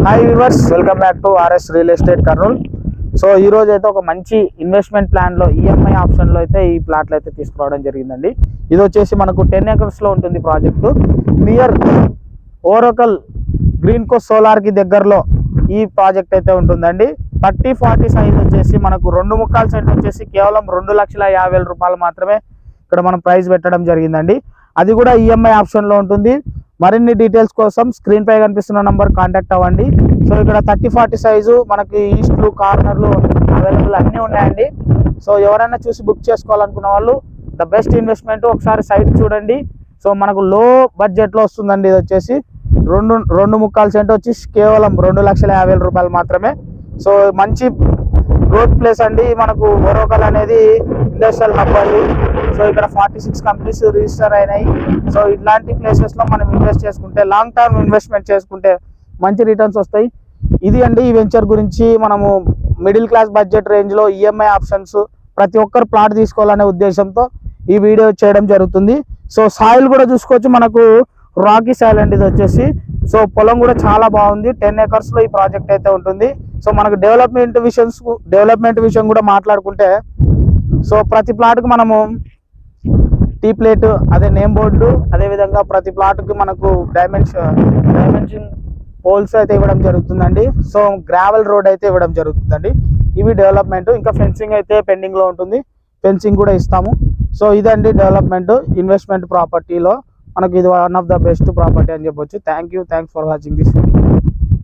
Hi viewers, welcome back to RS real estate Kurnool. So ఈ రోజు అయితే ఒక మంచి ఇన్వెస్ట్మెంట్ ప్లాన్లో ఈఎంఐ ఆప్షన్లో అయితే ఈ ప్లాట్లు అయితే తీసుకురావడం జరిగిందండి. ఇది వచ్చేసి మనకు 10 acres లో ఉంటుంది project. Near Orakal green coast సోలార్కి దగ్గరలో ఈ ప్రాజెక్ట్ అయితే ఉంటుందండి. 30-40 సైజ్ వచ్చేసి మనకు 2 ముక్కాల సెంట్ వచ్చేసి కేవలం 2,50,000 రూపాయలు మాత్రమే ఇక్కడ మనం ప్రైస్ పెట్టడం జరిగిందండి. అది కూడా ఈఎంఐ ఆప్షన్లో ఉంటుంది. మరిన్ని డీటెయిల్స్ కోసం స్క్రీన్ పై కనిపిస్తున్న నంబర్ కాంటాక్ట్ అవ్వండి. సో ఇక్కడ 30-40 సైజు మనకి ఈస్ట్లు కార్నర్లు అవైలబుల్ అన్నీ ఉన్నాయండి. సో ఎవరైనా చూసి బుక్ చేసుకోవాలనుకున్న వాళ్ళు ద బెస్ట్ ఇన్వెస్ట్మెంట్. ఒకసారి సైట్ చూడండి. సో మనకు లో బడ్జెట్లో వస్తుందండి. ఇది వచ్చేసి 2 ముక్కాల సెంట్ వచ్చి కేవలం 2,50,000 రూపాయలు మాత్రమే. సో మంచి రోడ్ ప్లేస్ అండి. మనకు ఓరోకల్ అనేది ఇండస్ట్రియల్ హబ్ అండి. సో ఇక్కడ 46 కంపెనీస్ రిజిస్టర్ అయినాయి. సో ఇట్లాంటి ప్లేసెస్లో మనం ఇన్వెస్ట్ చేసుకుంటే, లాంగ్ టర్మ్ ఇన్వెస్ట్మెంట్ చేసుకుంటే మంచి రిటర్న్స్ వస్తాయి. ఇది అండి ఈ వెంచర్ గురించి. మనము మిడిల్ క్లాస్ బడ్జెట్ రేంజ్లో ఈఎంఐ ఆప్షన్స్, ప్రతి ఒక్కరు ప్లాట్ తీసుకోవాలనే ఉద్దేశంతో ఈ వీడియో చేయడం జరుగుతుంది. సో సాయిల్ కూడా చూసుకోవచ్చు, మనకు రాకీ సాయిల్ అండి ఇది వచ్చేసి. సో పొలం కూడా చాలా బాగుంది. 10 acres లో ఈ ప్రాజెక్ట్ అయితే ఉంటుంది. సో మనకు డెవలప్మెంట్ విషయం కూడా మాట్లాడుకుంటే, సో ప్రతి ప్లాట్కి మనము టీ ప్లేట్, అదే నేమ్ బోర్డు, అదేవిధంగా ప్రతి ప్లాట్కి మనకు డైమెన్షన్ పోల్స్ అయితే ఇవ్వడం జరుగుతుందండి. సో గ్రావెల్ రోడ్ అయితే ఇవ్వడం జరుగుతుందండి. ఇవి డెవలప్మెంట్. ఇంకా ఫెన్సింగ్ అయితే పెండింగ్లో ఉంటుంది. ఫెన్సింగ్ కూడా ఇస్తాము. సో ఇదండి డెవలప్మెంట్. ఇన్వెస్ట్మెంట్ ప్రాపర్టీలో మనకు ఇది one of the best property అని చెప్పొచ్చు. Thanks for watching this.